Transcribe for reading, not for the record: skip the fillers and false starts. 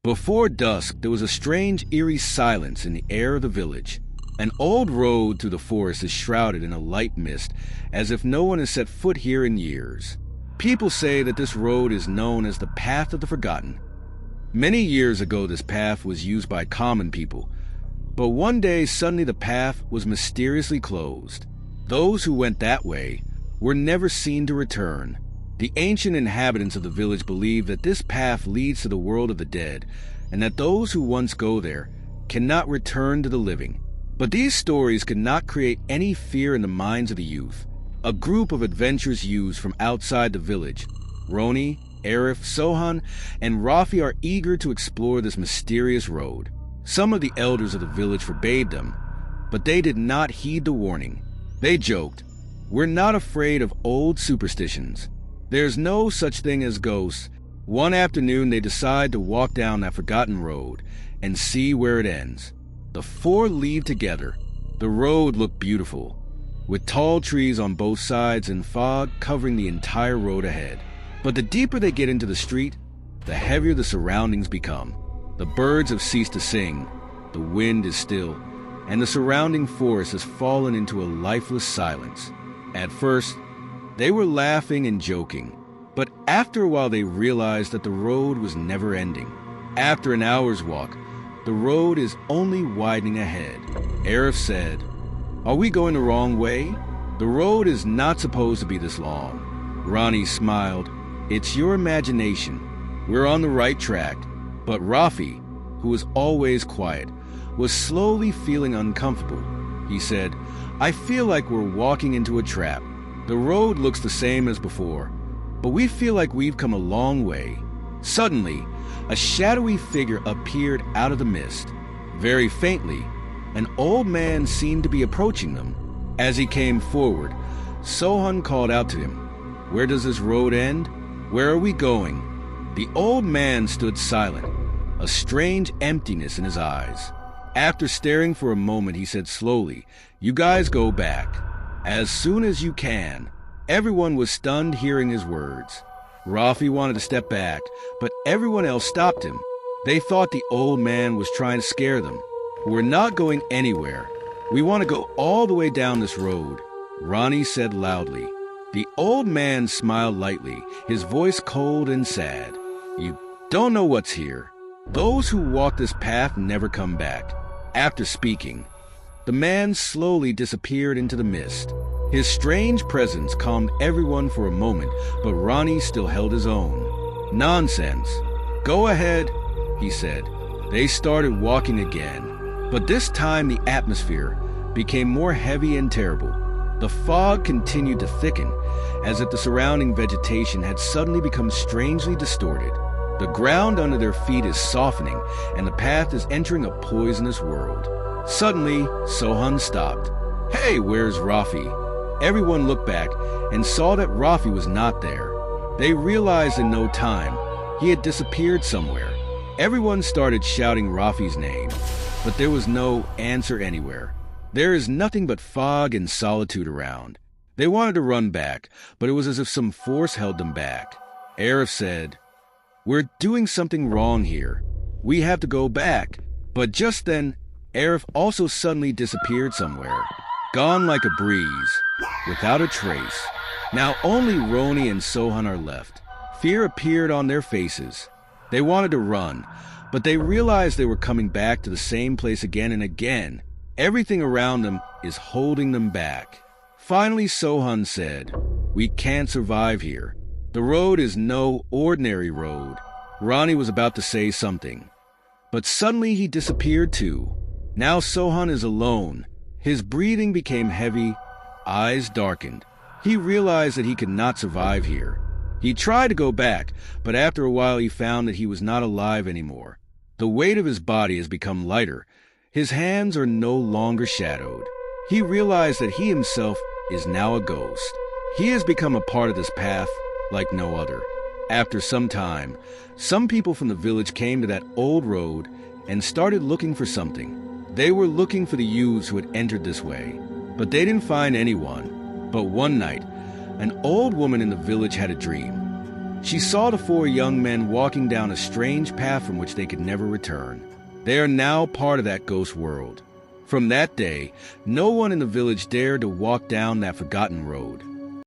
Before dusk, there was a strange, eerie silence in the air of the village. An old road through the forest is shrouded in a light mist, as if no one has set foot here in years. People say that this road is known as the Path of the Forgotten. Many years ago, this path was used by common people, but one day suddenly the path was mysteriously closed. Those who went that way were never seen to return. The ancient inhabitants of the village believe that this path leads to the world of the dead, and that those who once go there cannot return to the living. But these stories could not create any fear in the minds of the youth. A group of adventurous youths from outside the village, Roni, Arif, Sohan, and Rafi, are eager to explore this mysterious road. Some of the elders of the village forbade them, but they did not heed the warning. They joked, "We're not afraid of old superstitions. There's no such thing as ghosts." One afternoon, they decide to walk down that forgotten road and see where it ends. The four leave together. The road looked beautiful, with tall trees on both sides and fog covering the entire road ahead. But the deeper they get into the street, the heavier the surroundings become. The birds have ceased to sing, the wind is still, and the surrounding forest has fallen into a lifeless silence. At first, they were laughing and joking, but after a while they realized that the road was never ending. After an hour's walk, the road is only widening ahead. Arif said, "Are we going the wrong way? The road is not supposed to be this long." Roni smiled, "It's your imagination. We're on the right track." But Rafi, who was always quiet, was slowly feeling uncomfortable. He said, "I feel like we're walking into a trap. The road looks the same as before, but we feel like we've come a long way." Suddenly, a shadowy figure appeared out of the mist. Very faintly, an old man seemed to be approaching them. As he came forward, Sohan called out to him, "Where does this road end? Where are we going?" The old man stood silent, a strange emptiness in his eyes. After staring for a moment, he said slowly, "You guys go back, as soon as you can." Everyone was stunned hearing his words. Rafi wanted to step back, but everyone else stopped him. They thought the old man was trying to scare them. "We're not going anywhere. We want to go all the way down this road," Roni said loudly. The old man smiled lightly, his voice cold and sad. "You don't know what's here. Those who walk this path never come back." After speaking, the man slowly disappeared into the mist. His strange presence calmed everyone for a moment, but Roni still held his own. "Nonsense. Go ahead," he said. They started walking again, but this time the atmosphere became more heavy and terrible. The fog continued to thicken, as if the surrounding vegetation had suddenly become strangely distorted. The ground under their feet is softening, and the path is entering a poisonous world. Suddenly, Sohan stopped. "Hey, where's Rafi?" Everyone looked back and saw that Rafi was not there. They realized in no time he had disappeared somewhere. Everyone started shouting Rafi's name, but there was no answer anywhere. There is nothing but fog and solitude around. They wanted to run back, but it was as if some force held them back. Arif said, "We're doing something wrong here. We have to go back." But just then, Arif also suddenly disappeared somewhere, gone like a breeze, without a trace. Now only Roni and Sohan are left. Fear appeared on their faces. They wanted to run, but they realized they were coming back to the same place again and again. Everything around them is holding them back. Finally, Sohan said, "We can't survive here. The road is no ordinary road." Roni was about to say something, but suddenly he disappeared too. Now Sohan is alone. His breathing became heavy, eyes darkened. He realized that he could not survive here. He tried to go back, but after a while he found that he was not alive anymore. The weight of his body has become lighter. His hands are no longer shadowed. He realized that he himself is now a ghost. He has become a part of this path like no other. After some time, some people from the village came to that old road and started looking for something. They were looking for the youths who had entered this way, but they didn't find anyone. But one night, an old woman in the village had a dream. She saw the four young men walking down a strange path from which they could never return. They are now part of that ghost world. From that day, no one in the village dared to walk down that forgotten road.